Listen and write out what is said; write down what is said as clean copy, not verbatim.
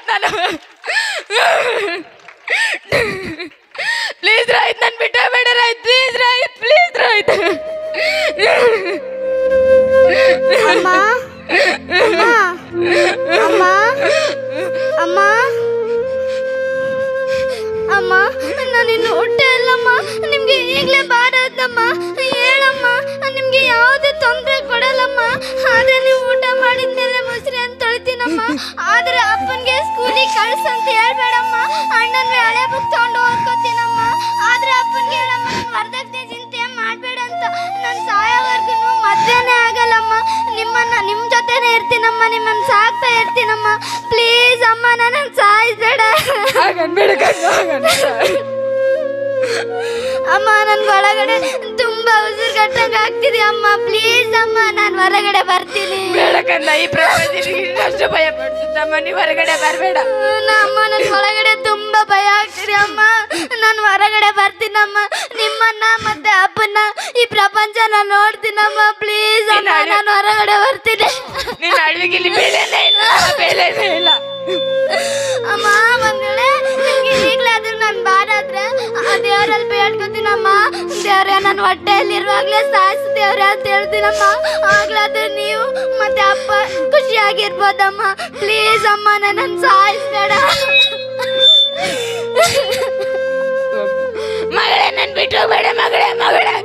ರೋಹಿತ್ ನಾನು ಪ್ಲೀಸ್ ರೋಹಿತ್ ನಾನು ಬಿಟ್ಟ ಬೇಡ ರೋಹಿತ್ ಪ್ಲೀಸ್ ರೋಹಿತ್ ಅಮ್ಮ ಅಮ್ಮ ಅಮ್ಮ ಅಮ್ಮ ನಾನಿನ್ನು ಹೊಟ್ಟೆ ಅಲ್ಲಮ್ಮ ನಿಮ್ಗೆ ಈಗಲೇ ಬಾರದಮ್ಮ ಹೇಳಮ್ಮ ನಿಮ್ಗೆ ಯಾವುದೇ ತೊಂದರೆ ಕೊಡಲ್ಲಮ್ಮ ಆದ್ರೆ ನೀವು ಊಟ ಮಾಡಿದ್ಮೇಲೆ ಮೊಸರು ಅಂತ ತೊಳಿತೀನಮ್ಮ ಆದ್ರೆ ಅಪ್ಪನಿಗೆ ಸ್ಕೂಲಿಗೆ ಕಳ್ಸಂತ ಹೇಳ್ಬೇಡಮ್ಮ ಅಣ್ಣನ ಹಳೆ ಬುಕ್ ತಗೊಂಡು ಓದ್ಕೋತೀನಮ್ಮ ಆದ್ರೆ ಅಪ್ಪನಿಗೆ ಹೇಳಮ್ಮ ವರದಕ್ಷಿಣೆ ಚಿಂತೆ ಮಾಡಬೇಡ ಅಂತ ನನ್ನ ಸಾಯೋವರೆಗೂ ಮದ್ವೆನೇ ಆಗಲ್ಲಮ್ಮ ನಿಮ್ಮ ಜೊತೆನೇ ಇರ್ತೀನಮ್ಮ ನಿಮ್ಮನ್ನ ಸಾಕ್ತಾ ಇರ್ತೀನಮ್ಮ ಪ್ಲೀಸ್ ಅಮ್ಮ ನನ್ನ ಸಾಯಿಸ್ಬೇಡ ಅಮ್ಮ ನನ್ ಒಳಗಡೆ ತುಂಬಾ ಉಸಿರುಗಟ್ಟಂಗ ಆಗ್ತಿದೆ ಅಮ್ಮ ಪ್ಲೀಸ್ ಅಮ್ಮ ನಾನು ಹೊರಗಡೆ ಬರ್ತೀನಿ ಬೇಡಕಂದ ಈ ಪ್ರಪಂಚ ಭಯ ಪಡ್ತಮ್ಮ ನೀವು ಹೊರಗಡೆ ಬರಬೇಡ ಅಮ್ಮ ನನ್ ಒಳಗಡೆ ತುಂಬಾ ಭಯ ಆಗ್ತಿದೆ ಅಮ್ಮ ನಾನು ಹೊರಗಡೆ ಬರ್ತೀನಮ್ಮ ನಿಮ್ಮನ್ನ ಮತ್ತೆ ಅಪ್ಪನ್ನ ಈ ಪ್ರಪಂಚನ ನೋಡ್ತೀನಮ್ಮ ಪ್ಲೀಸ್ ಅಮ್ಮ ನಾನು ಹೊರಗಡೆ ಬರ್ತೀನಿ ನಿನ್ನ ಅಳಿವಿಗೆ ಇಲ್ಲಿ ಬೆಲೆನೇ ಇಲ್ಲ ಅಮ್ಮ ಮಗಳೇ ನಿಮ್ಗೆ ಈಗಲಾದ್ರೂ ನಾನು ಬಾರಾದ್ರೆ ಆ ದೇವರಲ್ಲಿ ಬೇಡ್ಕೊತೀನಮ್ಮ ದೇವ್ರೆ ನನ್ನ ಹೊಟ್ಟೆಯಲ್ಲಿರುವಾಗಲೇ ಸಾಯಿಸು ದೇವ್ರೆ ಅಂತ ಹೇಳ್ತೀನಮ್ಮ ಆಗ್ಲಾದ್ರೆ ನೀವು ಮತ್ತೆ ಅಪ್ಪ ಖುಷಿಯಾಗಿರ್ಬೋದಮ್ಮ ಪ್ಲೀಸ್ ಅಮ್ಮ ನನ್ನನ್ನು ಸಾಯಿಸ್ಬೇಡ ಮಗಳೇ ನನ್ ಬಿಟ್ಟು ಬೇಡ ಮಗಳೇ